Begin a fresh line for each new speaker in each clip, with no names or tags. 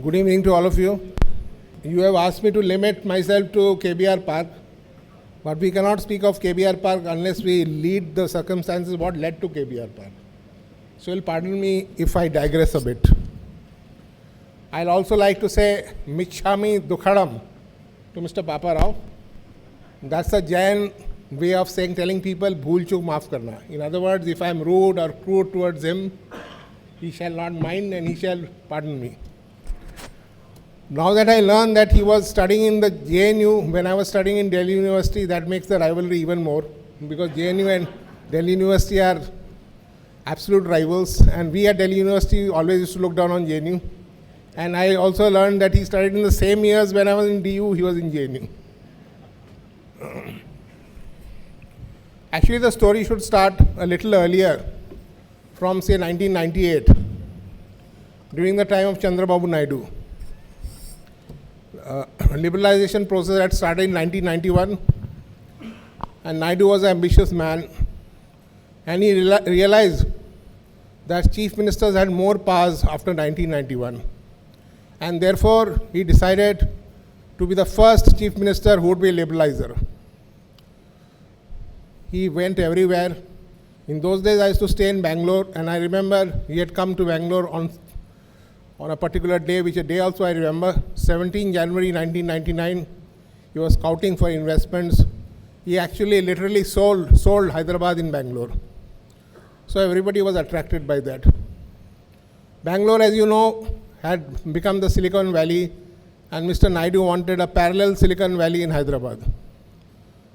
Good evening to all of you. You have asked me to limit myself to KBR Park, but we cannot speak of KBR Park unless we lead the circumstances what led to KBR Park. So you'll pardon me if I digress a bit. I'll also like to say Michhami Dukhadam to Mr. Papa Rao. That's a Jain way of saying, telling people, bhool chuk maaf karna. In other words, if I'm rude or crude towards him, he shall not mind and he shall pardon me. Now that I learned that he was studying in the JNU when I was studying in Delhi University, that makes the rivalry even more, because JNU and Delhi University are absolute rivals, and we at Delhi University always used to look down on JNU. And I also learned that he studied in the same years when I was in DU, he was in JNU. Actually, the story should start a little earlier, from say 1998, during the time of Chandrababu Naidu. Liberalization process had started in 1991, and Naidu was an ambitious man, and he realized that chief ministers had more powers after 1991, and therefore he decided to be the first chief minister who would be a liberalizer. He went everywhere. In those days I used to stay in Bangalore, and I remember he had come to Bangalore on a particular day, which a day also I remember, 17 January 1999, he was scouting for investments. He actually literally sold Hyderabad in Bangalore. So everybody was attracted by that. Bangalore, as you know, had become the Silicon Valley, and Mr. Naidu wanted a parallel Silicon Valley in Hyderabad.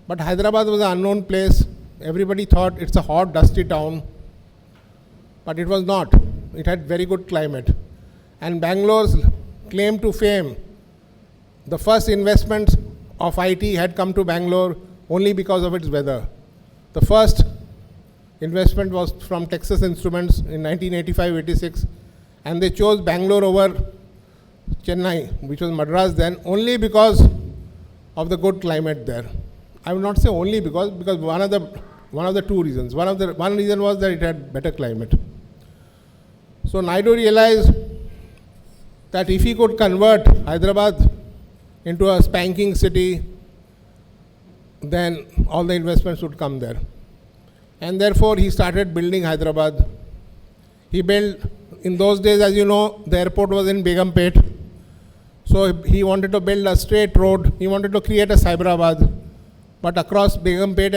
But Hyderabad was an unknown place. Everybody thought it's a hot, dusty town, but it was not. It had very good climate. And Bangalore's claim to fame, the first investments of IT had come to Bangalore only because of its weather. The first investment was from Texas Instruments in 1985-86, and they chose Bangalore over Chennai, which was Madras then, only because of the good climate there. I will not say only because one of the two reasons. One reason was that it had better climate. So Naidu realized that if he could convert Hyderabad into a spanking city, then all the investments would come there. And therefore he started building Hyderabad. He built, in those days, as you know, the airport was in Begumpet. So he wanted to build a straight road. He wanted to create a Cyberabad. But across Begumpet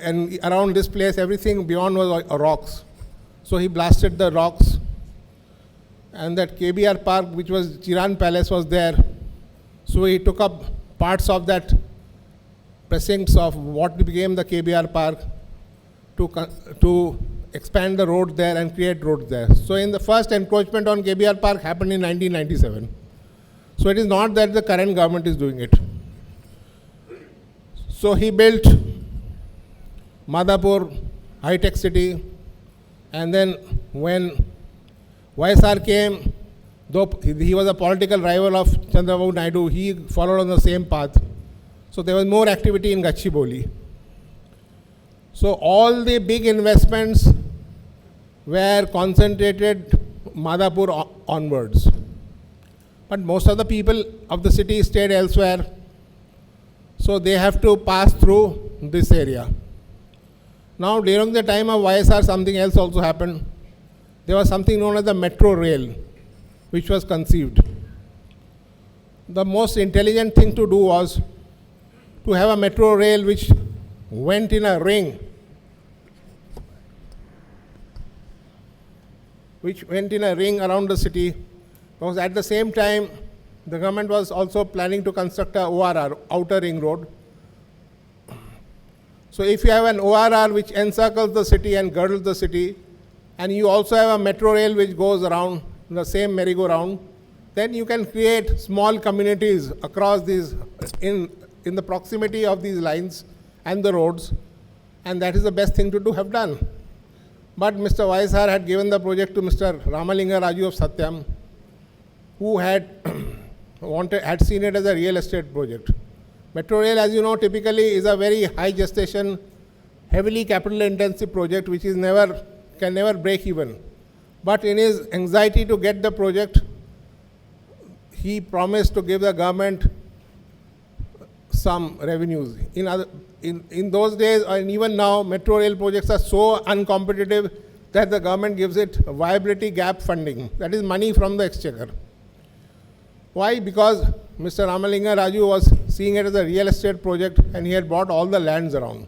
and around this place, everything beyond was rocks. So he blasted the rocks. And that KBR Park, which was Chiran Palace, was there. So he took up parts of that precincts of what became the KBR Park to expand the road there and create roads there. So in the first encroachment on KBR Park happened in 1997. So it is not that the current government is doing it. So he built Madhapur, high-tech city, and then when YSR came, though he was a political rival of Chandrababu Naidu, he followed on the same path. So there was more activity in Gachibowli. So all the big investments were concentrated Madhapur onwards. But most of the people of the city stayed elsewhere. So they have to pass through this area. Now during the time of YSR, something else also happened. There was something known as the metro rail, which was conceived. The most intelligent thing to do was to have a metro rail which went in a ring, around the city, because at the same time, the government was also planning to construct a ORR, outer ring road. So if you have an ORR which encircles the city and girdles the city, and you also have a metro rail which goes around the same merry-go-round, then you can create small communities across these, in the proximity of these lines and the roads, and that is the best thing to have done. But Mr. YSR had given the project to Mr. Ramalinga Raju of Satyam, who had seen it as a real estate project. Metro rail, as you know, typically is a very high gestation, heavily capital intensive project which is can never break even. But in his anxiety to get the project, he promised to give the government some revenues. In those days, and even now, metro rail projects are so uncompetitive that the government gives it viability gap funding. That is money from the exchequer. Why? Because Mr. Ramalinga Raju was seeing it as a real estate project and he had bought all the lands around.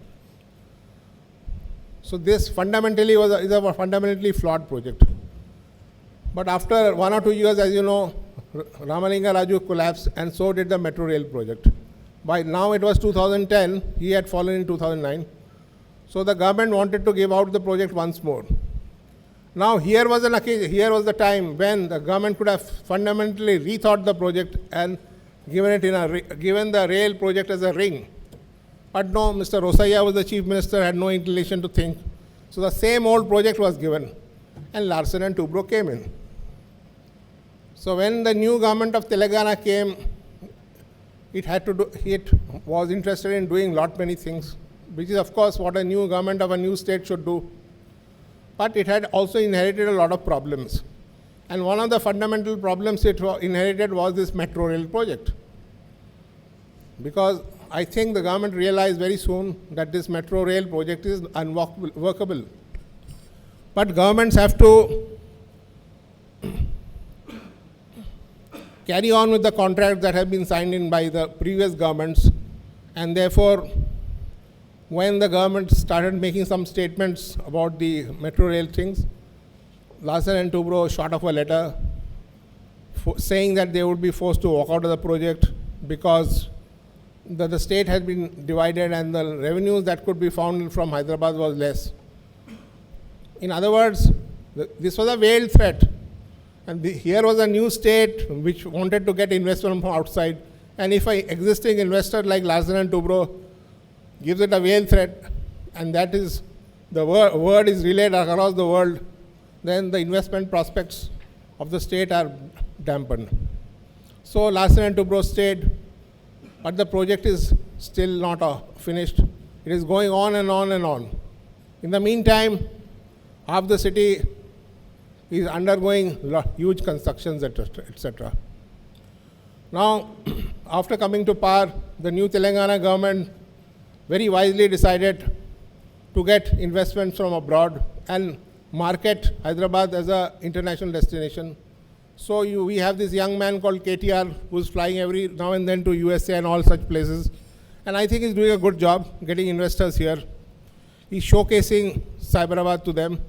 So this fundamentally is a fundamentally flawed project. But after 1 or 2 years, as you know, Ramalinga Raju collapsed and so did the metro rail project. By now it was 2010, he had fallen in 2009. So the government wanted to give out the project once more. Now here was the time when the government could have fundamentally rethought the project and given the rail project as a ring. But no, Mr. Rosaiah was the chief minister, had no inclination to think. So the same old project was given and Larsen and Toubro came in. So when the new government of Telangana came, it was interested in doing many things, which is of course what a new government of a new state should do. But it had also inherited a lot of problems. And one of the fundamental problems it inherited was this metro rail project. Because I think the government realized very soon that this metro rail project is unworkable. But governments have to carry on with the contracts that have been signed in by the previous governments. And therefore, when the government started making some statements about the metro rail things, Larsen and Toubro shot off a letter saying that they would be forced to walk out of the project because the state had been divided and the revenues that could be found from Hyderabad was less. In other words, this was a veiled threat. And here was a new state which wanted to get investment from outside. And if an existing investor like Larsen and Toubro gives it a veiled threat, and that is the word is relayed across the world, then the investment prospects of the state are dampened. So Larsen and Toubro stayed, but the project is still not finished. It is going on and on and on. In the meantime, half the city is undergoing huge constructions, etc. Now, after coming to power, the new Telangana government very wisely decided to get investments from abroad and market Hyderabad as an international destination. So we have this young man called KTR who's flying every now and then to USA and all such places. And I think he's doing a good job getting investors here. He's showcasing Cyberabad to them,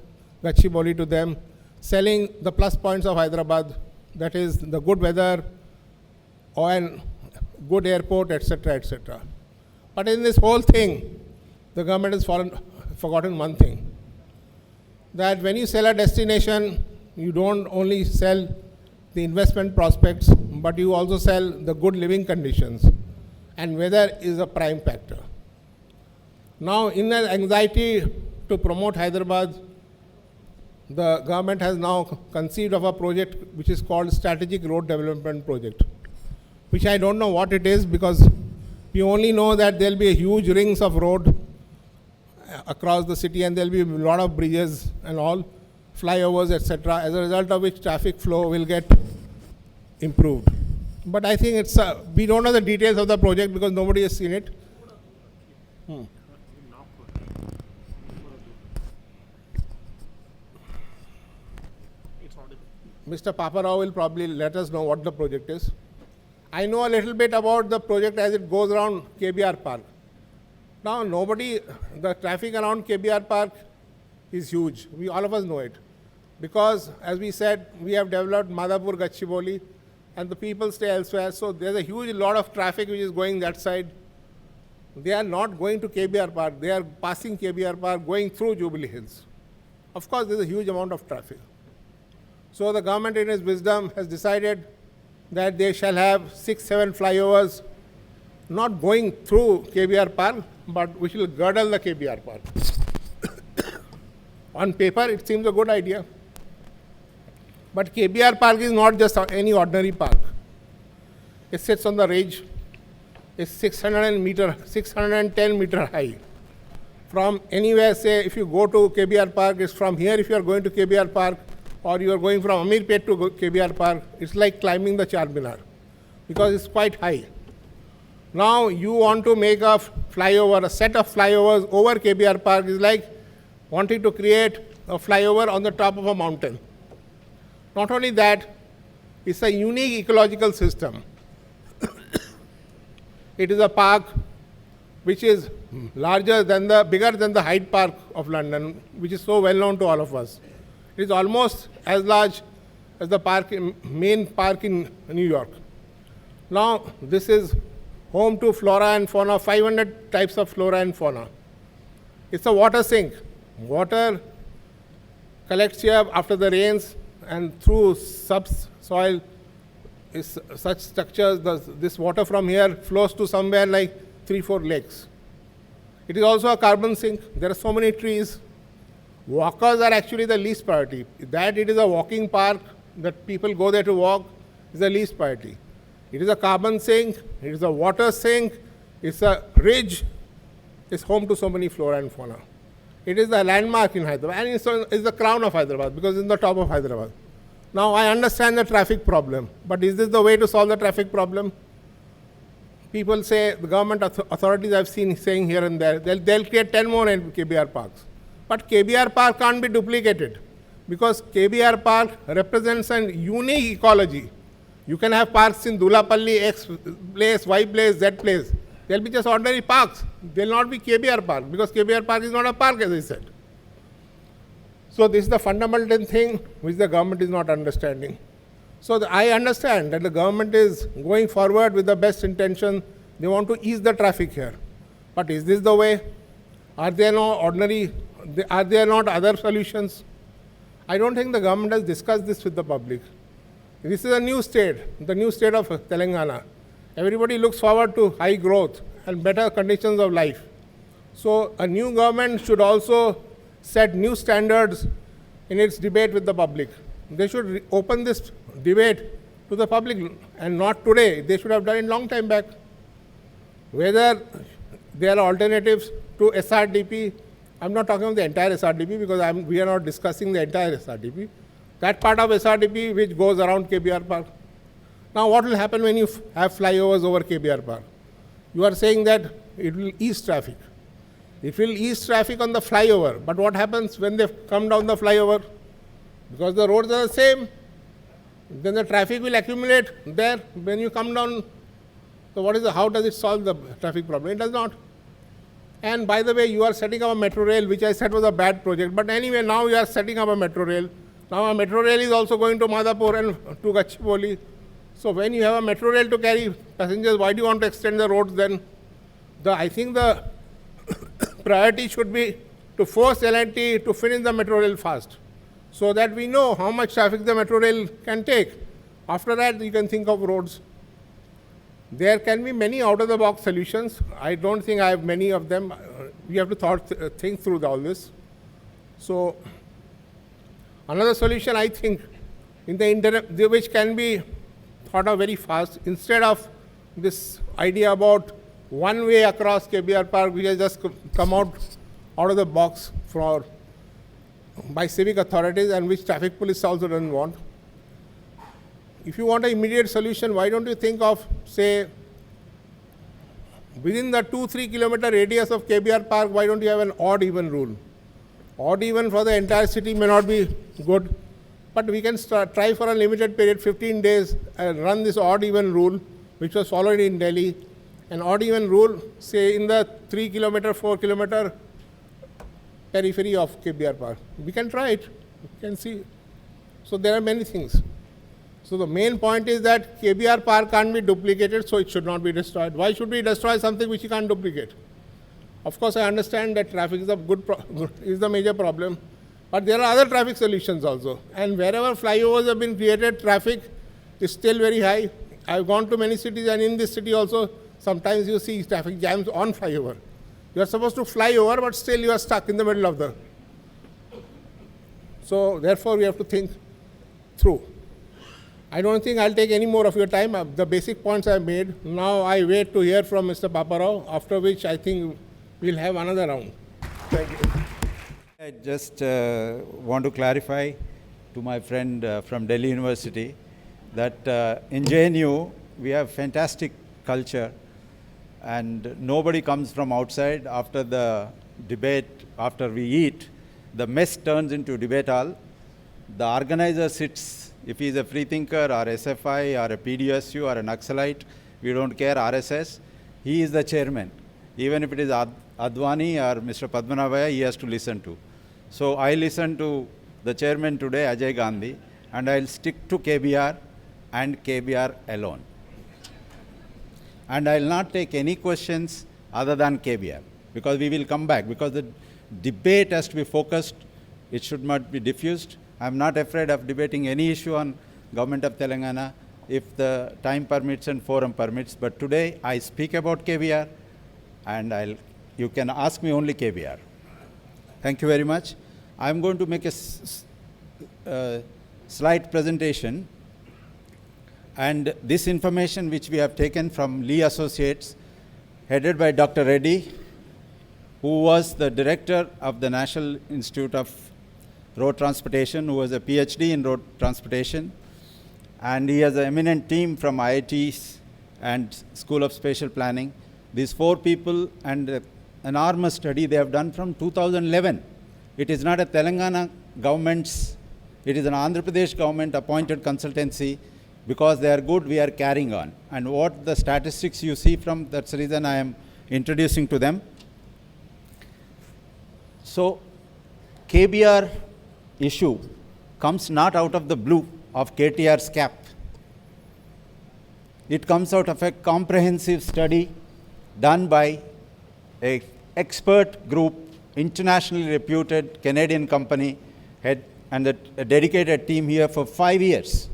Gachibowli to them, selling the plus points of Hyderabad, that is the good weather, and good airport, etc. But in this whole thing, the government has forgotten one thing, that when you sell a destination, you don't only sell the investment prospects, but you also sell the good living conditions, and weather is a prime factor. Now, in the anxiety to promote Hyderabad, the government has now conceived of a project which is called Strategic Road Development Project, which I don't know what it is, because we only know that there will be a huge rings of road across the city and there will be a lot of bridges and all, flyovers, etc., as a result of which traffic flow will get improved. But I think we don't know the details of the project because nobody has seen it. Mr. Papa Rao will probably let us know what the project is. I know a little bit about the project as it goes around KBR Park. Now, the traffic around KBR Park is huge. All of us know it. Because, as we said, we have developed Madhapur, Gachibowli, and the people stay elsewhere. So there's a huge lot of traffic which is going that side. They are not going to KBR Park. They are passing KBR Park, going through Jubilee Hills. Of course, there's a huge amount of traffic. So the government, in its wisdom, has decided that they shall have 6-7 flyovers, not going through KBR Park, but which will girdle the KBR Park. On paper, it seems a good idea. But KBR Park is not just any ordinary park. It sits on the ridge. It's 610 meter high. From anywhere, say, if you go to KBR Park, it's from here, if you are going to KBR Park, or you are going from Amirpet to KBR Park, it's like climbing the Charminar. because it's quite high. Now you want to make a flyover, a set of flyovers over KBR Park is like wanting to create a flyover on the top of a mountain. Not only that, it's a unique ecological system. It is a park which is bigger than the Hyde Park of London, which is so well known to all of us. It is almost as large as the main park in New York. Now, this is home to flora and fauna, 500 types of flora and fauna. It's a water sink. Water collects here after the rains, and through subsoil, such structures, this water from here flows to somewhere like 3-4 lakes. It is also a carbon sink. There are so many trees. Walkers are actually the least priority. That it is a walking park, that people go there to walk, is the least priority. It is a carbon sink, it is a water sink, it's a ridge, it's home to so many flora and fauna. It is the landmark in Hyderabad, and it's the crown of Hyderabad because it's in the top of Hyderabad. Now, I understand the traffic problem, but is this the way to solve the traffic problem? People say, the government authorities I've seen saying here and there, they'll create 10 more KBR parks. But KBR Park can't be duplicated because KBR Park represents a unique ecology. You can have parks in Dulapalli, X place, Y place, Z place. They'll be just ordinary parks. They'll not be KBR Park because KBR Park is not a park, as I said. So this is the fundamental thing which the government is not understanding. So I understand that the government is going forward with the best intention. They want to ease the traffic here. But is this the way? Are there not other solutions? I don't think the government has discussed this with the public. This is a new state, the new state of Telangana. Everybody looks forward to high growth and better conditions of life. So a new government should also set new standards in its debate with the public. They should open this debate to the public, and not today. They should have done it long time back. Whether there are alternatives to SRDP, I'm not talking about the entire SRDP because we are not discussing the entire SRDP. That part of SRDP which goes around KBR Park. Now what will happen when you have flyovers over KBR Park? You are saying that it will ease traffic. It will ease traffic on the flyover. But what happens when they come down the flyover? Because the roads are the same, then the traffic will accumulate there when you come down. So how does it solve the traffic problem? It does not. And by the way, you are setting up a metro rail, which I said was a bad project. But anyway, now you are setting up a metro rail. Now a metro rail is also going to Madhapur and to Gachibowli. So when you have a metro rail to carry passengers, why do you want to extend the roads then? I think the priority should be to force L&T to finish the metro rail fast, so that we know how much traffic the metro rail can take. After that, you can think of roads. There can be many out-of-the-box solutions. I don't think I have many of them. We have to think through all this. So another solution, I think, in the internet, which can be thought of very fast, instead of this idea about one way across KBR Park, which has just come out of the box by civic authorities, and which traffic police also doesn't want. If you want an immediate solution, why don't you think of, say, within the 2-3 kilometer radius of KBR Park, why don't you have an odd-even rule? Odd-even for the entire city may not be good, but we can try for a limited period, 15 days, and run this odd-even rule, which was followed in Delhi. An odd-even rule, say, in the 3 kilometer, 4 kilometer periphery of KBR Park. We can try it. We can see. So there are many things. So the main point is that KBR Park can't be duplicated, so it should not be destroyed. Why should we destroy something which you can't duplicate? Of course, I understand that traffic is the major problem, but there are other traffic solutions also. And wherever flyovers have been created, traffic is still very high. I've gone to many cities, and in this city also, sometimes you see traffic jams on flyover. You are supposed to fly over, but still you are stuck in the middle of the. So therefore, we have to think through. I don't think I'll take any more of your time. The basic points I made. Now I wait to hear from Mr. Papa Rao, after which I think we'll have another round. Thank you.
I just want to clarify to my friend from Delhi University that in JNU, we have fantastic culture, and nobody comes from outside. After the debate, after we eat, the mess turns into debate hall. The organizer sits, if he's a free thinker or SFI or a PDSU or a Naxalite, we don't care, RSS, he is the chairman. Even if it is Advani or Mr. Padmanabhaya, he has to listen to. So I listen to the chairman today, Ajay Gandhi, and I'll stick to KBR and KBR alone. And I'll not take any questions other than KBR, because we will come back, because the debate has to be focused, it should not be diffused. I'm not afraid of debating any issue on Government of Telangana if the time permits and forum permits, but today I speak about KBR, and you can ask me only KBR. Thank you very much. I'm going to make a slide presentation, and this information which we have taken from Lee Associates, headed by Dr. Reddy, who was the director of the National Institute of Road Transportation, who was a PhD in road transportation, and he has an eminent team from IITs and School of Spatial Planning. These 4 people and an enormous study they have done from 2011. It is not a Telangana government's, it is an Andhra Pradesh government appointed consultancy. Because they are good, we are carrying on. And what the statistics you see from, that's the reason I am introducing to them. So KBR issue comes not out of the blue of KTR's cap. It comes out of a comprehensive study done by an expert group, internationally reputed Canadian company, and a dedicated team here for 5 years.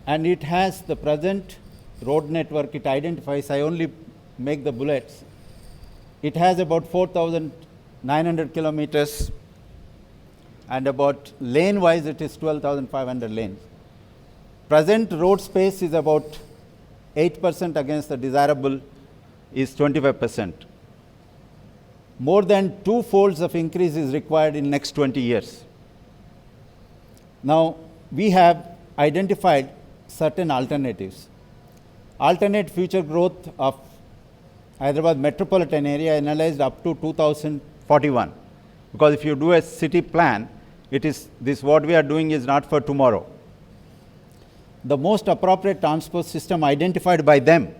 And it has the present road network. It identifies, I only make the bullets. It has about 4,900 kilometers, and about lane-wise it is 12,500 lanes. Present road space is about 8% against the desirable is 25%. More than 2 folds of increase is required in next 20 years. Now, we have identified certain alternatives. Alternate future growth of Hyderabad metropolitan area analyzed up to 2041. Because if you do a city plan, it is this what we are doing is not for tomorrow. The most appropriate transport system identified by them.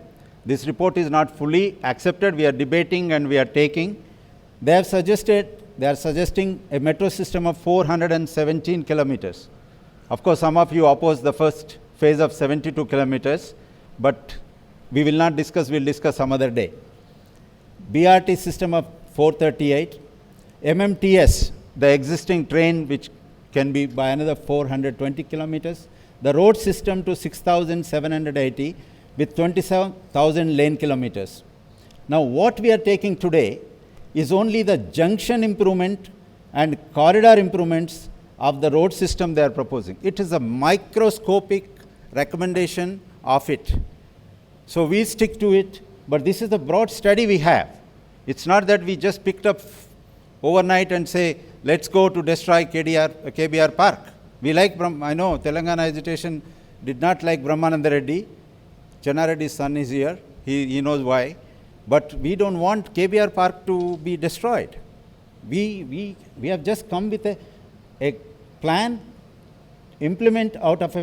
This report is not fully accepted. We are debating and we are taking. They are suggesting a metro system of 417 kilometers. Of course, some of you oppose the first phase of 72 kilometers, but we will not discuss, we'll discuss some other day. BRT system of 438, MMTS, the existing train which can be by another 420 kilometers, the road system to 6,780 with 27,000 lane kilometers. Now what we are taking today is only the junction improvement and corridor improvements of the road system they are proposing. It is a microscopic recommendation of it. So we stick to it, but this is the broad study we have. It's not that we just picked up overnight and say, let's go to destroy KBR Park. We like, I know Telangana Agitation did not like Brahmananda Reddy. Channa Reddy's son is here, he knows why. But we don't want KBR Park to be destroyed. We have just come with a plan, implement out of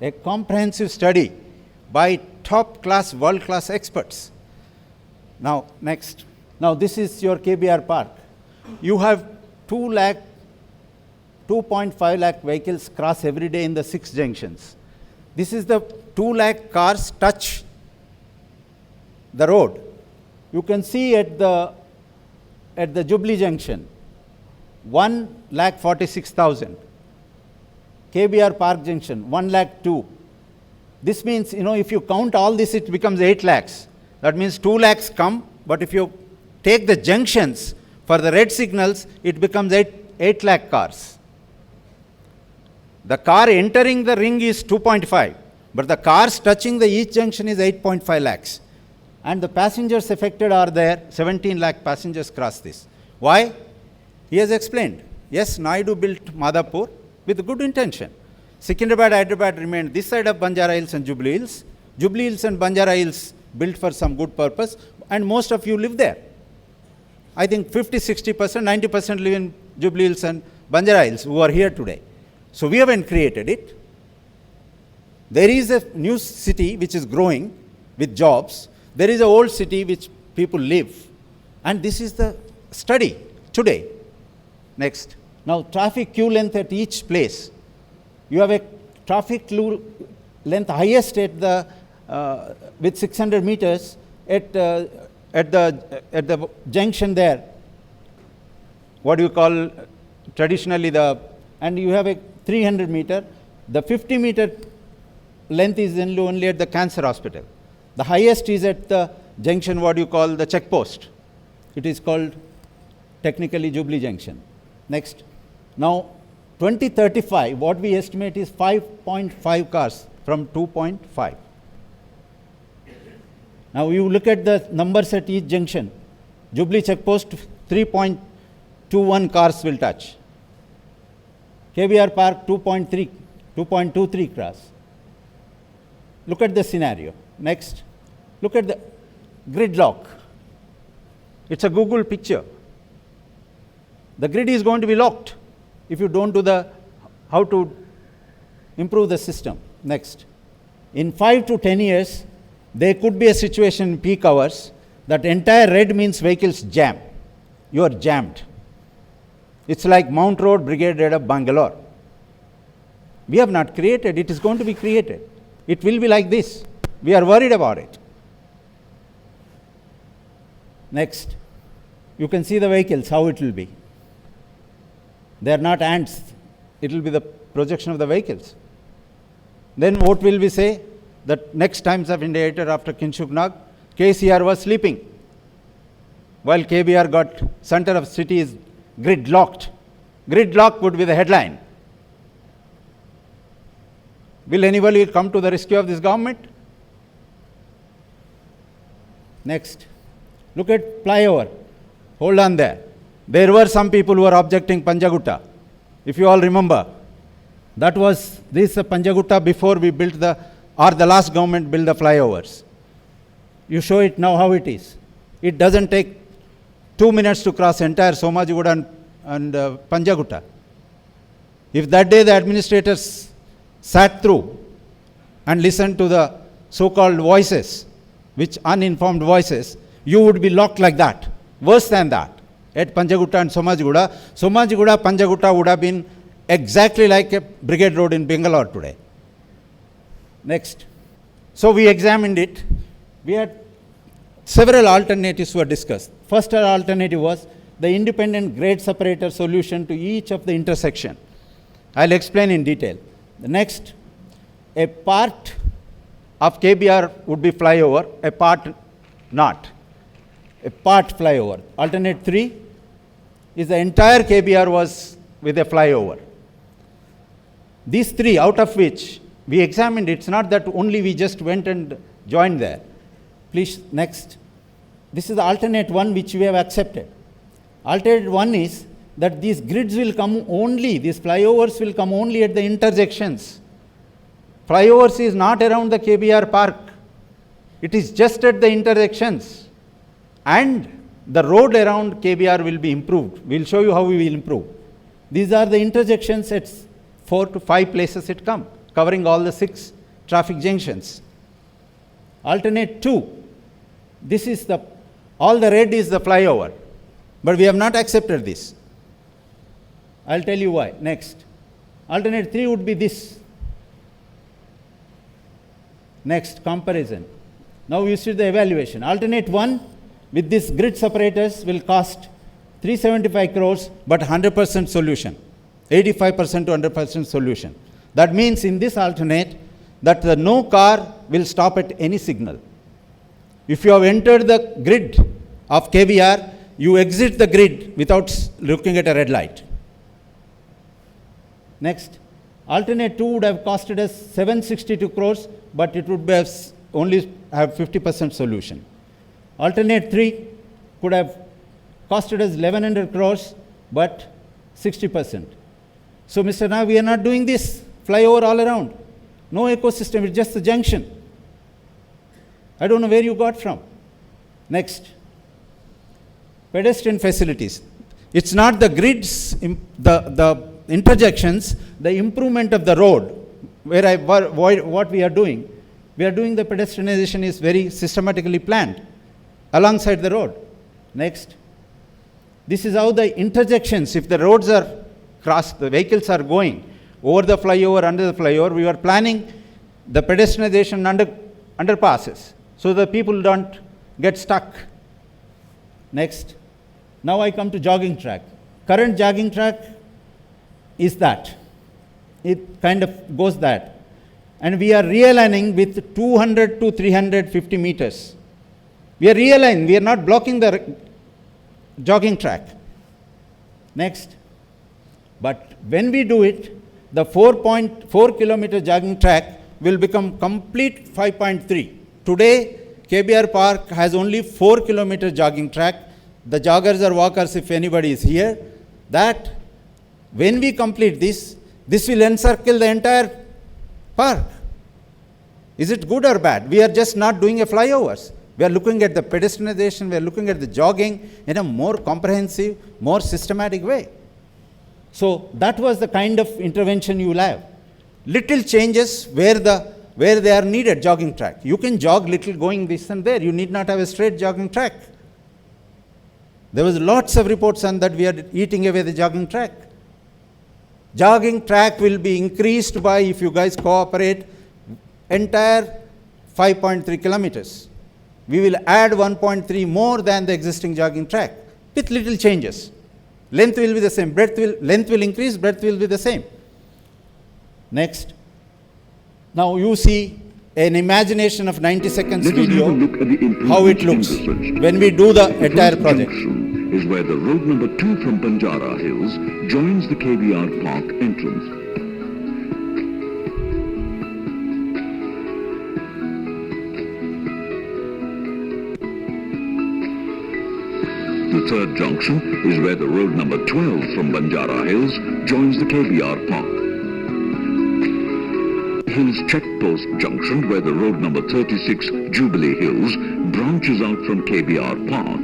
a comprehensive study by top-class, world-class experts. Now, next. Now, this is your KBR Park. You have 2.5 lakh vehicles cross every day in the 6 junctions. This is the 2 lakh cars touch the road. You can see at the Jubilee Junction, 1,46,000. KBR Park Junction, 1,02,000. This means, if you count all this, it becomes 8 lakhs. That means 2 lakhs come, but if you take the junctions for the red signals, it becomes 8 lakh cars. The car entering the ring is 2.5, but the cars touching each junction is 8.5 lakhs. And the passengers affected are there, 17 lakh passengers cross this. Why? He has explained. Yes, Naidu built Madhapur with good intention. Secunderabad, Hyderabad remained this side of Banjara Hills and Jubilee Hills, Jubilee Hills and Banjara Hills built for some good purpose, and most of you live there. I think 50, 60%, 90% live in Jubilee Hills and Banjara Hills who are here today. So we haven't created it. There is a new city which is growing with jobs. There is an old city which people live. And this is the study today. Next. Now, traffic queue length at each place. You have a traffic queue length highest at the with 600 meters at the junction there. What do you call traditionally and you have a 300 meter. The 50 meter length is only at the cancer hospital. The highest is at the junction, what do you call the checkpost. It is called technically Jubilee Junction. Next. Now, 2035, what we estimate is 5.5 cars from 2.5. Now, you look at the numbers at each junction. Jubilee checkpost, 3.21 cars will touch. KBR Park, 2.23 cars. Look at the scenario. Next. Look at the gridlock. It's a Google picture. The grid is going to be locked if you don't do how to improve the system. Next. In 5 to 10 years, there could be a situation in peak hours that entire red means vehicles jam. You are jammed. It's like Mount Road Brigade Road of Bangalore. We have not created, it is going to be created. It will be like this. We are worried about it. Next. You can see the vehicles, how it will be. They are not ants. It will be the projection of the vehicles. Then what will we say? That next Times of India editor after Kingshuk Nag, KCR was sleeping. While KBR got center of city is gridlocked. Gridlock would be the headline. Will anybody come to the rescue of this government? Next. Look at flyover. Hold on there. There were some people who were objecting Panjagutta. If you all remember, that was this Panjagutta before we built the last government built the flyovers. You show it now how it is. It doesn't take 2 minutes to cross entire Somajiguda and Panjagutta. If that day the administrators sat through and listened to the so-called voices, which uninformed voices, you would be locked like that. Worse than that. At Panjagutta and Somajiguda, Panjagutta would have been exactly like a brigade road in Bangalore today. Next. So we examined it. We had several alternatives were discussed. First alternative was the independent grade separator solution to each of the intersection. I'll explain in detail. The next, a part of KBR would be flyover, a part not. A part flyover. Alternate 3 is the entire KBR was with a flyover. These 3, out of which we examined, it's not that only we just went and joined there. Please, next. This is the alternate 1 which we have accepted. Alternate 1 is that these grids will come only, these flyovers will come only at the intersections. Flyovers is not around the KBR Park. It is just at the intersections. And the road around KBR will be improved. We will show you how we will improve. These are the intersections at 4 to 5 places it comes, covering all the 6 traffic junctions. Alternate 2, this is all the red is the flyover, but we have not accepted this. I'll tell you why. Next. Alternate 3 would be this. Next, comparison. Now you see the evaluation. Alternate 1 with this grid separators will cost 375 crores, but 100% solution, 85% to 100% solution. That means in this alternate that no car will stop at any signal. If you have entered the grid of KBR, you exit the grid without looking at a red light. Next, alternate 2 would have costed us 762 crores, but it would have only have 50% solution. Alternate 3 could have costed us 1100 crores, but 60%. So, Mr. Now we are not doing this flyover all around. No ecosystem, it's just the junction. I don't know where you got from. Next. Pedestrian facilities. It's not the grids, the interjections, the improvement of the road, what we are doing. We are doing the pedestrianization is very systematically planned alongside the road. Next. This is how the interjections, if the roads are crossed, the vehicles are going over the flyover, under the flyover, we are planning the pedestrianization underpasses so the people don't get stuck. Next. Now I come to jogging track. Current jogging track is that. It kind of goes that. And we are realigning with 200 to 350 meters. We are realigning, we are not blocking the jogging track. Next. But when we do it, the 4.4 kilometer jogging track will become complete 5.3. Today, KBR Park has only 4 kilometer jogging track. The joggers or walkers, if anybody is here, that when we complete this will encircle the entire park. Is it good or bad? We are just not doing a flyovers. We are looking at the pedestrianization, we are looking at the jogging in a more comprehensive, more systematic way. So that was the kind of intervention you will have. Little changes where they are needed, jogging track. You can jog little going this and there. You need not have a straight jogging track. There was lots of reports on that we are eating away the jogging track. Jogging track will be increased by, if you guys cooperate, entire 5.3 kilometers. We will add 1.3 more than the existing jogging track with little changes. Length will be the same, length will increase, breadth will be the same. Next. Now you see an imagination of 90 seconds video, how it looks when we do the entire project.
Is where the road number 2 from Banjara Hills joins the KBR Park entrance. The third junction is where the road number 12 from Banjara Hills joins the KBR Park. Hills Checkpost Junction, where the road number 36 Jubilee Hills branches out from KBR Park.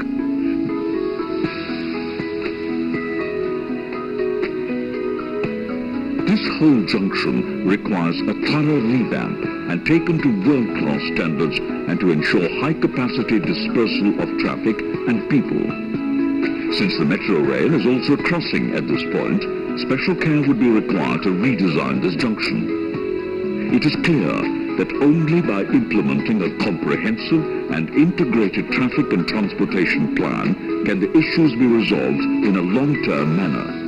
This whole junction requires a thorough revamp and taken to world-class standards and to ensure high-capacity dispersal of traffic and people. Since the metro rail is also crossing at this point, special care would be required to redesign this junction. It is clear that only by implementing a comprehensive and integrated traffic and transportation plan can the issues be resolved in a long-term manner.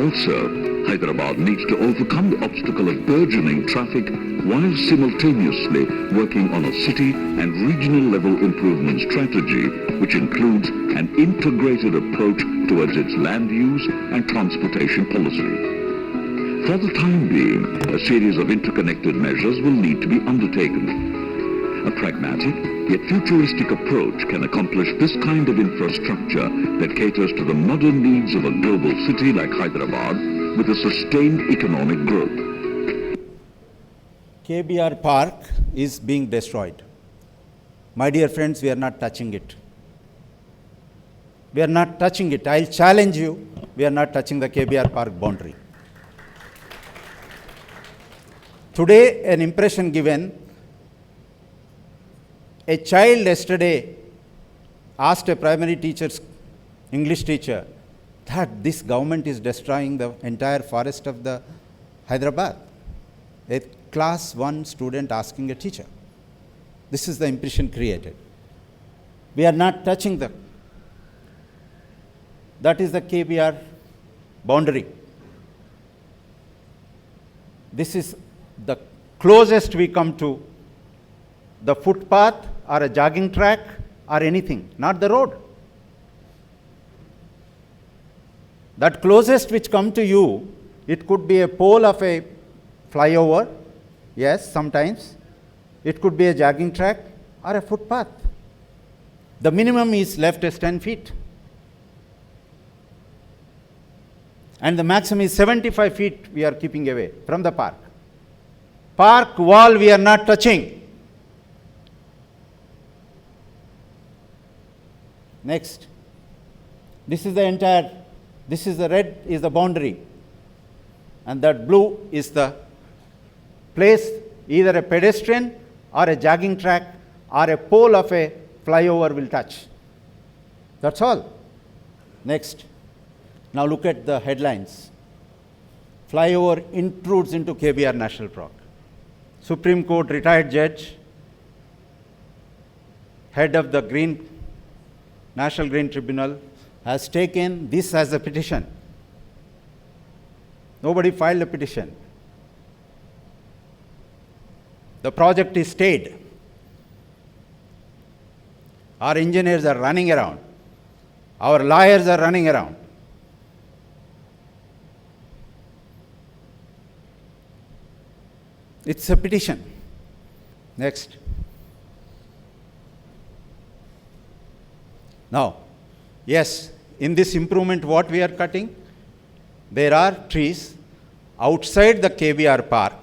Also, Hyderabad needs to overcome the obstacle of burgeoning traffic while simultaneously working on a city and regional level improvement strategy which includes an integrated approach towards its land use and transportation policy. For the time being, a series of interconnected measures will need to be undertaken. A pragmatic yet futuristic approach can accomplish this kind of infrastructure that caters to the modern needs of a global city like Hyderabad with a sustained economic growth.
KBR Park is being destroyed. My dear friends, we are not touching it. We are not touching it. I'll challenge you, we are not touching the KBR Park boundary. Today, an impression given, a child yesterday asked a primary teacher's English teacher that this government is destroying the entire forest of the Hyderabad. A class 1 student asking a teacher. This is the impression created. We are not touching the, that is the KBR boundary. This is the closest we come to the footpath or a jogging track or anything, not the road. That closest which come to you, it could be a pole of a flyover, yes, sometimes. It could be a jogging track or a footpath. The minimum is left as 10 feet. And the maximum is 75 feet we are keeping away from the park. Park wall we are not touching. Next. This is the entire, this is the red is the boundary. And that blue is the place, either a pedestrian or a jogging track or a pole of a flyover will touch. That's all. Next. Now look at the headlines. Flyover intrudes into KBR National Park. Supreme Court retired judge, head of the National Green Tribunal, has taken this as a petition. Nobody filed a petition. The project is stayed. Our engineers are running around. Our lawyers are running around. It's a petition. Next. Now, yes, in this improvement, what we are cutting? There are trees outside the KBR Park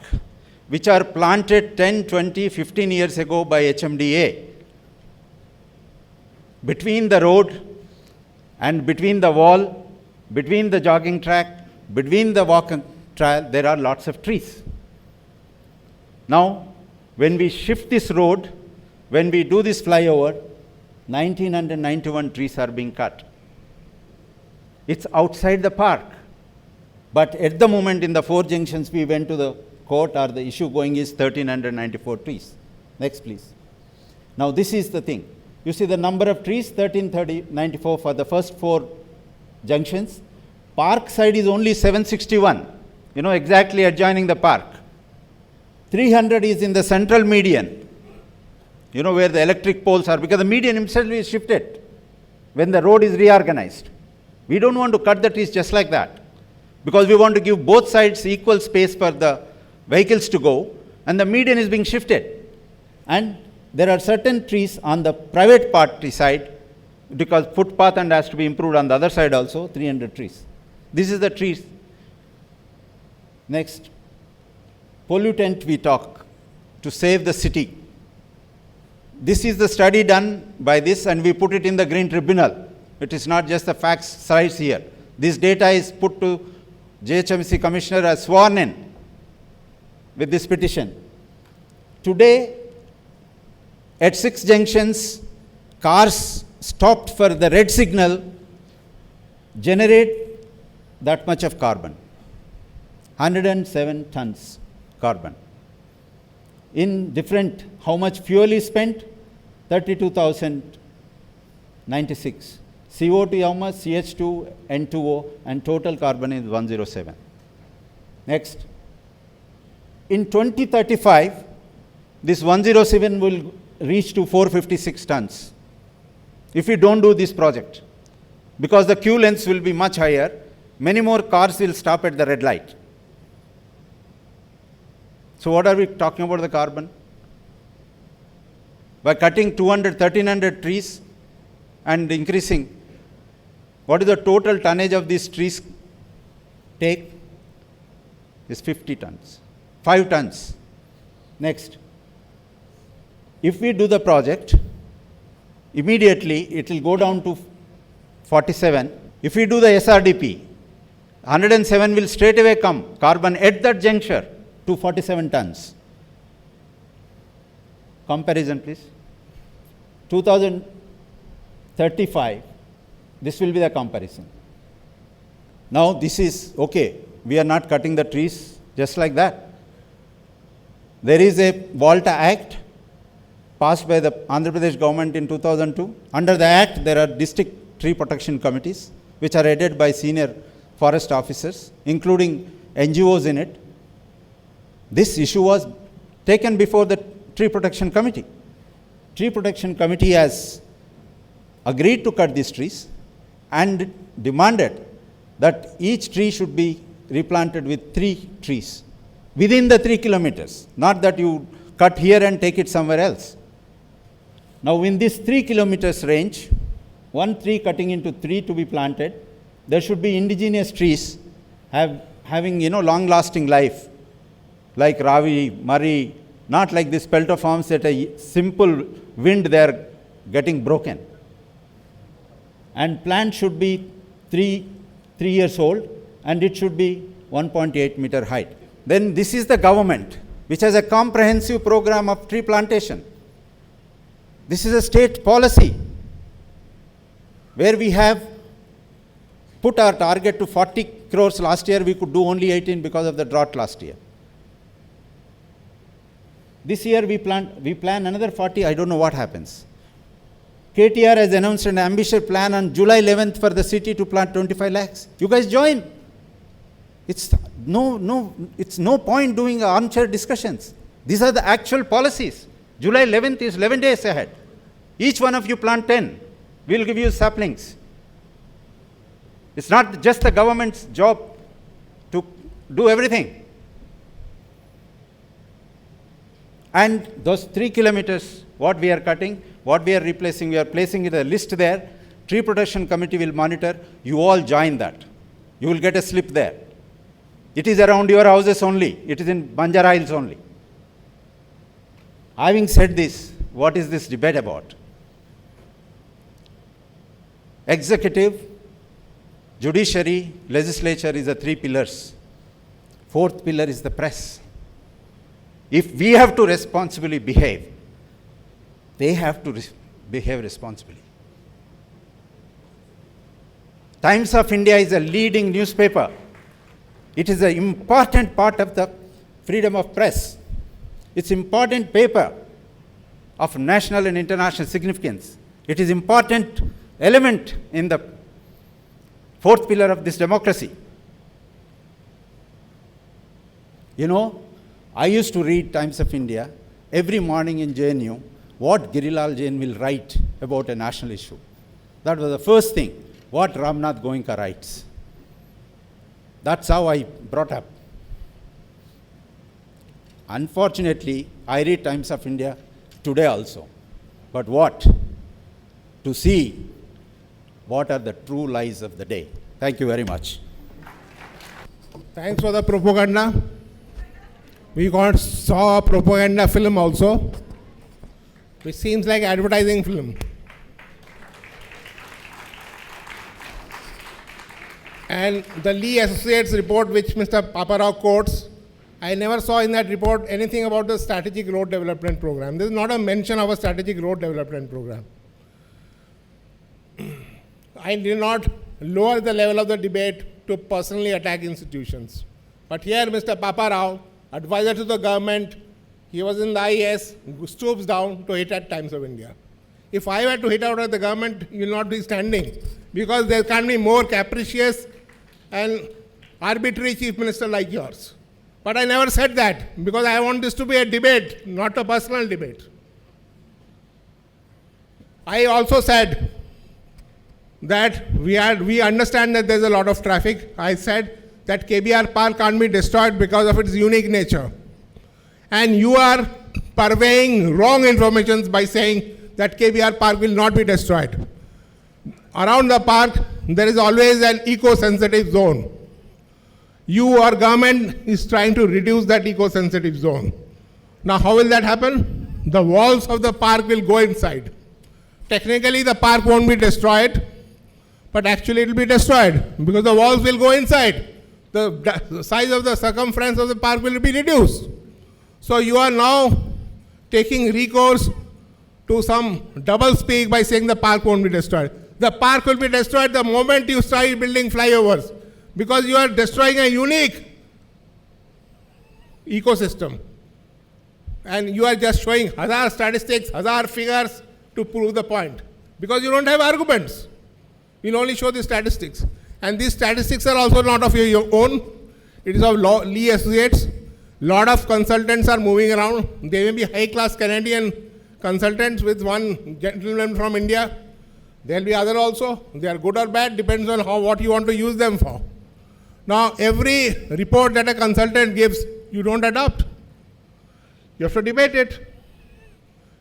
which are planted 10, 20, 15 years ago by HMDA. Between the road and between the wall, between the jogging track, between the walking trail, there are lots of trees. Now, when we shift this road, when we do this flyover, 1991 trees are being cut. It's outside the park. But at the moment, in the 4 junctions we went to the court, or the issue going is 1394 trees. Next, please. Now, this is the thing. You see the number of trees, 1394 for the first 4 junctions. Park side is only 761, exactly adjoining the park. 300 is in the central median, where the electric poles are, because the median himself is shifted when the road is reorganized. We don't want to cut the trees just like that, because we want to give both sides equal space for the vehicles to go, and the median is being shifted. And there are certain trees on the private party side, because footpath and has to be improved on the other side also, 300 trees. This is the trees. Next. Pollutant we talk, to save the city. This is the study done by this, and we put it in the Green Tribunal. It is not just the facts slides here. This data is put to JHMC Commissioner as sworn in with this petition. Today, at 6 junctions, cars stopped for the red signal generate that much of carbon, 107 tons carbon. In different, how much fuel is spent? 32,096. CO2 how much? CH2, N2O, and total carbon is 107. Next. In 2035, this 107 will reach to 456 tons if we don't do this project, because the queue lengths will be much higher. Many more cars will stop at the red light. So what are we talking about the carbon? By cutting 1,300 trees and increasing, what is the total tonnage of these trees take? Is 50 tons, 5 tons. Next. If we do the project, immediately it will go down to 47. If we do the SRDP, 107 will straight away come, carbon at that juncture, to 47 tons. Comparison, please. 2035, this will be the comparison. Now, this is okay. We are not cutting the trees just like that. There is a Volta Act passed by the Andhra Pradesh government in 2002. Under the Act, there are district tree protection committees, which are headed by senior forest officers, including NGOs in it. This issue was taken before the Tree Protection Committee. Tree Protection Committee has agreed to cut these trees and demanded that each tree should be replanted with 3 trees within the 3 kilometers, not that you cut here and take it somewhere else. Now, in this 3 kilometers range, 1 tree cutting into 3 to be planted, there should be indigenous trees having long-lasting life, like Ravi, Murray, not like this peltiforms that a simple wind they are getting broken. and plant should be 3 years old, and it should be 1.8 meter height. Then this is the government, which has a comprehensive program of tree plantation. This is a state policy, where we have put our target to 40 crores last year. We could do only 18 because of the drought last year. This year we plan another 40. I don't know what happens. KTR has announced an ambitious plan on July 11th for the city to plant 25 lakhs. You guys join. It's no point doing armchair discussions. These are the actual policies. July 11th is 11 days ahead. Each one of you plant 10. We'll give you saplings. It's not just the government's job to do everything. And those 3 kilometers, what we are cutting, what we are replacing, we are placing it a list there. Tree Protection Committee will monitor. You all join that. You will get a slip there. It is around your houses only. It is in Banjara Hills only. Having said this, what is this debate about? Executive, judiciary, legislature is the 3 pillars. 4th pillar is the press. If we have to responsibly behave, they have to behave responsibly. Times of India is a leading newspaper. It is an important part of the freedom of press. It's an important paper of national and international significance. It is an important element in the 4th pillar of this democracy. You know, I used to read Times of India every morning in JNU, what Girilal Jain will write about a national issue. That was the first thing, what Ramnath Goenka writes. That's how I brought up. Unfortunately, I read Times of India today also. But what? To see what are the true lies of the day. Thank you very much.
Thanks for the propaganda. We saw a propaganda film also, which seems like advertising film. And the Lee Associates report, which Mr. Papa Rao quotes, I never saw in that report anything about the strategic road development program. There is not a mention of a strategic road development program. I did not lower the level of the debate to personally attack institutions. But here, Mr. Papa Rao, advisor to the government, he was in the IAS, stoops down to hit at Times of India. If I were to hit out at the government, you will not be standing, because there can't be more capricious and arbitrary chief minister like yours. But I never said that, because I want this to be a debate, not a personal debate. I also said that we understand that there's a lot of traffic. I said that KBR Park can't be destroyed because of its unique nature. And you are purveying wrong information by saying that KBR Park will not be destroyed. Around the park, there is always an eco-sensitive zone. Our government is trying to reduce that eco-sensitive zone. Now, how will that happen? The walls of the park will go inside. Technically, the park won't be destroyed, but actually it will be destroyed because the walls will go inside. The size of the circumference of the park will be reduced. So you are now taking recourse to some double speak by saying the park won't be destroyed. The park will be destroyed the moment you start building flyovers, because you are destroying a unique ecosystem. And you are just showing hazard statistics, hazard figures to prove the point, because you don't have arguments. You'll only show the statistics. And these statistics are also not of your own. It is of Lee Associates. Lot of consultants are moving around. They may be high-class Canadian consultants with one gentleman from India. There will be other also. They are good or bad, depends on what you want to use them for. Now, every report that a consultant gives, you don't adopt. You have to debate it.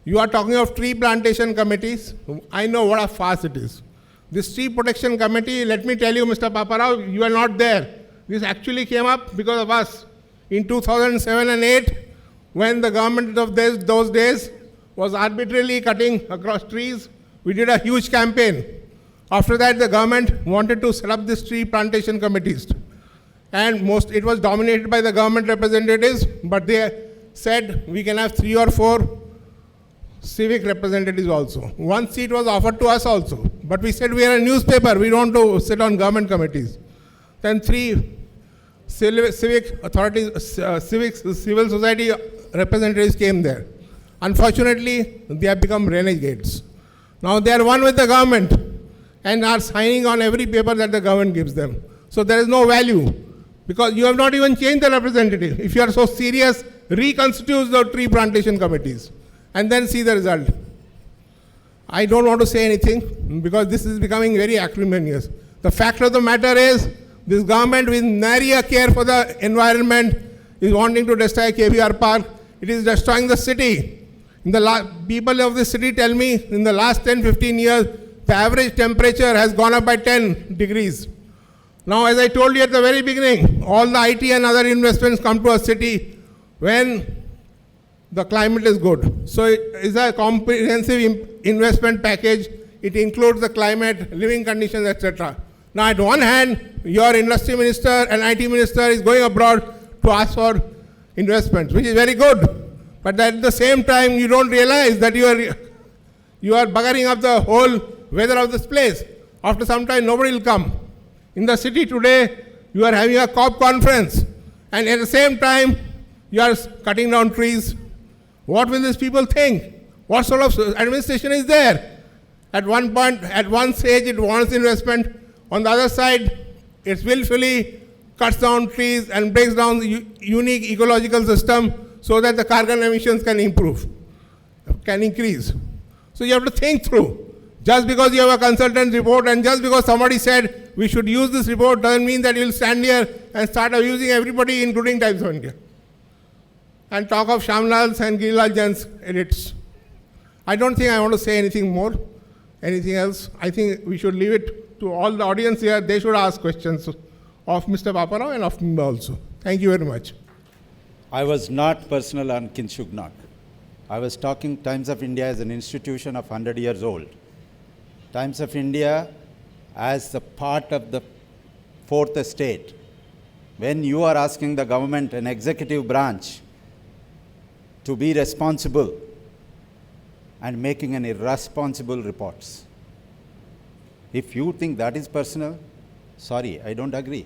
You are talking of tree plantation committees. I know what a farce it is. This tree protection committee, let me tell you, Mr. Papa Rao, you are not there. This actually came up because of us. In 2007 and 8, when the government of those days was arbitrarily cutting across trees, we did a huge campaign. After that, the government wanted to set up these tree plantation committees. And it was dominated by the government representatives, but they said we can have 3 or 4 civic representatives also. 1 seat was offered to us also, but we said we are a newspaper, we don't want to sit on government committees. Then 3 civic authorities, civil society representatives came there. Unfortunately, they have become renegades. Now they are one with the government and are signing on every paper that the government gives them. So there is no value, because you have not even changed the representative. If you are so serious, reconstitute the tree plantation committees and then see the result. I don't want to say anything because this is becoming very acrimonious. The fact of the matter is, this government with nary a care for the environment is wanting to destroy KBR Park. It is destroying the city. People of the city tell me in the last 10-15 years, the average temperature has gone up by 10 degrees. Now, as I told you at the very beginning, all the IT and other investments come to a city when the climate is good. So it is a comprehensive investment package. It includes the climate, living conditions, etc. Now, at one hand, your industry minister and IT minister is going abroad to ask for investments, which is very good. But at the same time, you don't realize that you are buggering up the whole weather of this place. After some time, nobody will come. In the city today, you are having a COP conference, and at the same time, you are cutting down trees. What will these people think? What sort of administration is there? At one point, at one stage, it wants investment. On the other side, it willfully cuts down trees and breaks down the unique ecological system so that the carbon emissions can increase. So you have to think through. Just because you have a consultant report and just because somebody said we should use this report doesn't mean that you'll stand here and start abusing everybody, including Times of India, and talk of Shamlal's and Girilal Jain's edits. I don't think I want to say anything more, anything else. I think we should leave it to all the audience here. They should ask questions of Mr. Papa Rao and of me also. Thank you very much.
I was not personal on Kingshuk Nag. I was talking Times of India as an institution of 100 years old. Times of India as a part of the fourth estate. When you are asking the government, an executive branch, to be responsible and making an irresponsible reports. If you think that is personal, sorry, I don't agree.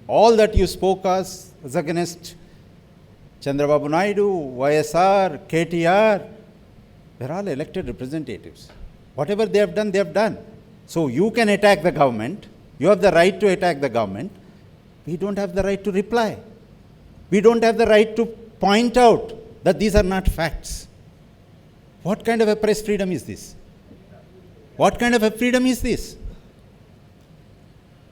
All that you spoke as against Chandrababu Naidu, YSR, KTR, they're all elected representatives. Whatever they have done. So you can attack the government. You have the right to attack the government. We don't have the right to reply. We don't have the right to point out that these are not facts. What kind of a press freedom is this? What kind of a freedom is this?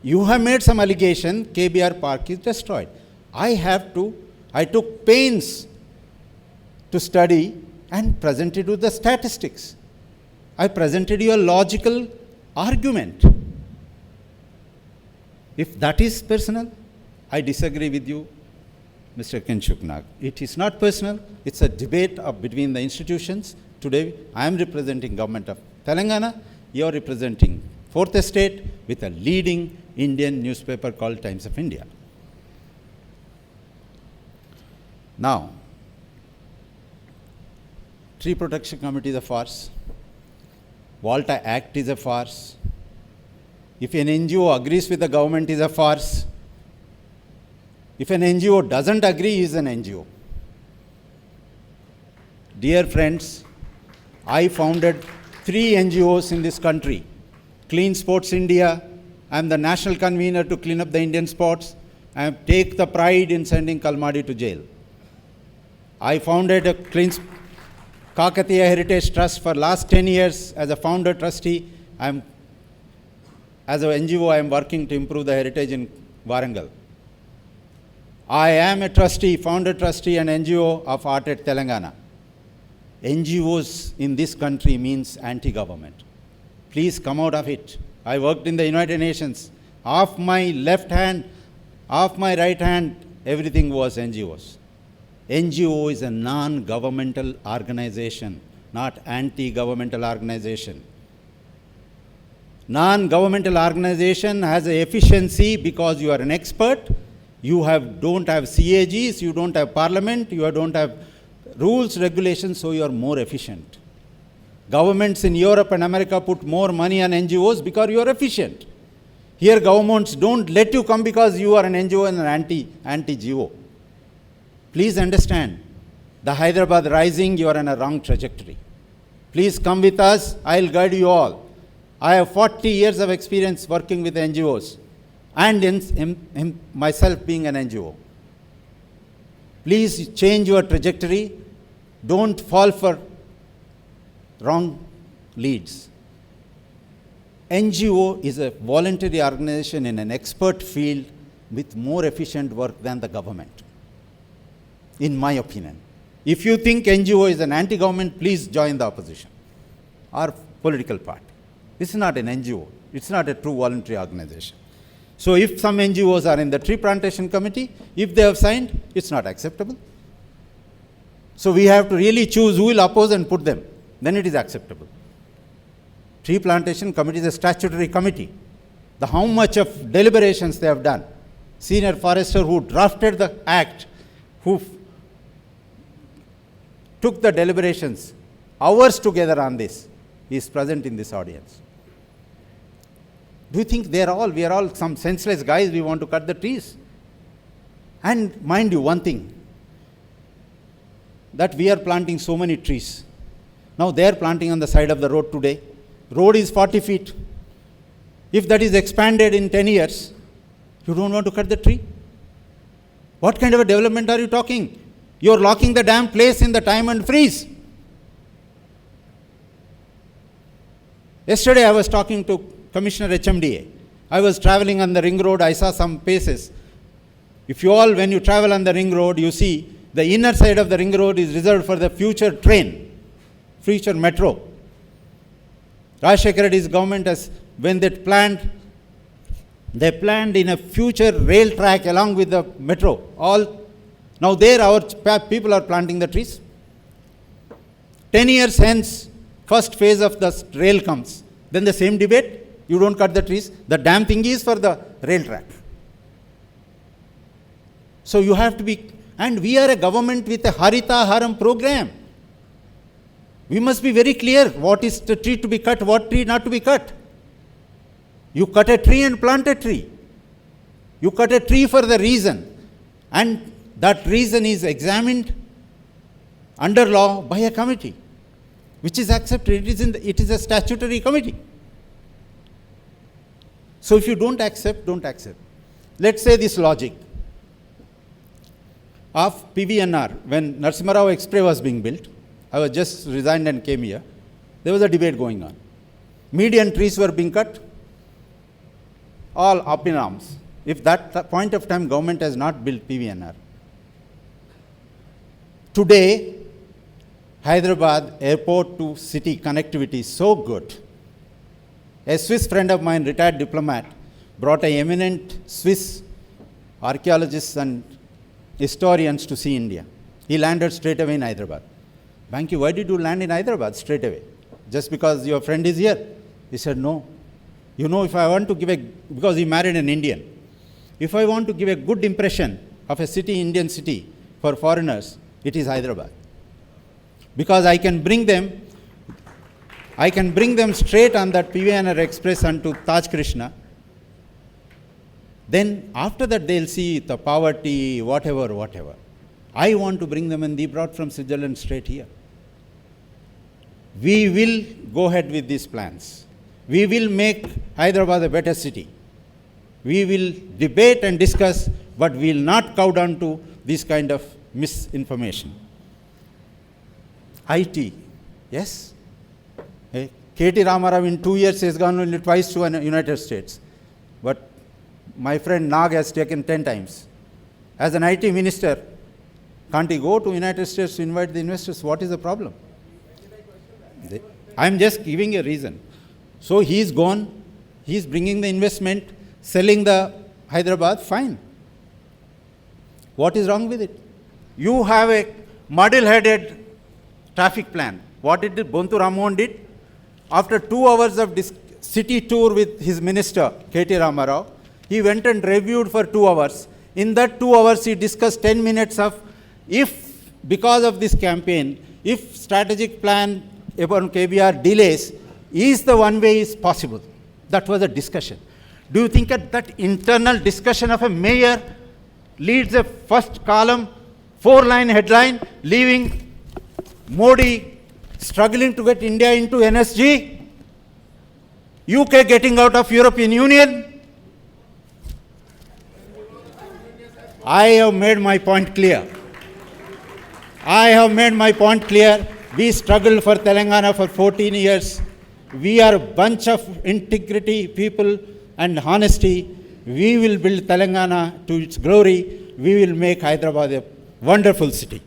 You have made some allegation, KBR Park is destroyed. I took pains to study and presented you the statistics. I presented you a logical argument. If that is personal, I disagree with you, Mr. Kingshuk Nag. It is not personal. It's a debate between the institutions. Today, I am representing Government of Telangana. You are representing Fourth Estate with a leading Indian newspaper called Times of India. Now, Tree Protection Committee is a farce. Volta Act is a farce. If an NGO agrees with the government, it is a farce. If an NGO doesn't agree, it is an NGO. Dear friends, I founded 3 NGOs in this country. Clean Sports India. I am the national convener to clean up the Indian sports. I take the pride in sending Kalmadi to jail. I founded a Kakatiya Heritage Trust for last 10 years as a founder trustee. As an NGO, I am working to improve the heritage in Warangal. I am a trustee, founder trustee and NGO of Art at Telangana. NGOs in this country means anti-government. Please come out of it. I worked in the United Nations. Off my left hand, off my right hand, everything was NGOs. NGO is a non-governmental organization, not anti-governmental organization. Non-governmental organization has a efficiency because you are an expert. You don't have CAGs, you don't have parliament, you don't have rules, regulations, so you are more efficient. Governments in Europe and America put more money on NGOs because you are efficient. Here governments don't let you come because you are an NGO and an anti-GO. Please understand, the Hyderabad Rising, you are on a wrong trajectory. Please come with us, I'll guide you all. I have 40 years of experience working with NGOs and in myself being an NGO. Please change your trajectory. Don't fall for wrong leads. NGO is a voluntary organization in an expert field with more efficient work than the government, in my opinion. If you think NGO is an anti-government, please join the opposition or political party. This is not an NGO. It's not a true voluntary organization. So if some NGOs are in the tree plantation committee, if they have signed, it's not acceptable. So we have to really choose who will oppose and put them. Then it is acceptable. Tree plantation committee is a statutory committee. How much of deliberations they have done. Senior forester who drafted the act, who took the deliberations, hours together on this, is present in this audience. Do you think we are all some senseless guys, we want to cut the trees? And mind you, one thing, that we are planting so many trees. Now they are planting on the side of the road today. Road is 40 feet. If that is expanded in 10 years, you don't want to cut the tree? What kind of a development are you talking? You are locking the damn place in the time and freeze. Yesterday I was talking to Commissioner HMDA. I was traveling on the ring road, I saw some places. When you travel on the ring road, you see the inner side of the ring road is reserved for the future train, future metro. Rajshekar Reddy's government when they planned in a future rail track along with the metro. Now there our people are planting the trees. 10 years hence, first phase of the rail comes. Then the same debate, you don't cut the trees. The damn thing is for the rail track. So you have to be, and we are a government with a Harita Haram program. We must be very clear what is the tree to be cut, what tree not to be cut. You cut a tree and plant a tree. You cut a tree for the reason, and that reason is examined under law by a committee, which is accepted. It is a statutory committee. So if you don't accept, don't accept. Let's say this logic of PVNR, when Narasimha Rao Express was being built, I was just resigned and came here, there was a debate going on. Median trees were being cut, all up in arms. If that point of time government has not built PVNR. Today, Hyderabad airport to city connectivity is so good. A Swiss friend of mine, retired diplomat, brought an eminent Swiss archaeologists and historians to see India. He landed straight away in Hyderabad. Banki, why did you land in Hyderabad straight away? Just because your friend is here? He said, no. If I want to because he married an Indian. If I want to give a good impression of a city, Indian city, for foreigners, it is Hyderabad. Because I can bring them straight on that PVNR Express onto Taj Krishna. Then after that they'll see the poverty, whatever. I want to bring them and they brought from Switzerland straight here. We will go ahead with these plans. We will make Hyderabad a better city. We will debate and discuss, but we will not cow down to this kind of misinformation. IT, yes. K.T. Ramarao in 2 years has gone only twice to the United States. But my friend Nag has taken 10 times. As an IT minister, can't he go to United States to invite the investors? What is the problem? I'm just giving a reason. So he's gone, he's bringing the investment, selling the Hyderabad, fine. What is wrong with it? You have a muddle-headed traffic plan. What did Bontu Rammohan did? After 2 hours of city tour with his minister, K.T. Rama Rao. He went and reviewed for 2 hours. In that 2 hours, he discussed 10 minutes of if, because of this campaign, if strategic plan about KBR delays, is the one way is possible. That was a discussion. Do you think that internal discussion of a mayor leads a first column, 4-line headline, leaving Modi struggling to get India into NSG, UK getting out of European Union? I have made my point clear. We struggled for Telangana for 14 years. We are a bunch of integrity people and honesty. We will build Telangana to its glory. We will make Hyderabad a wonderful city.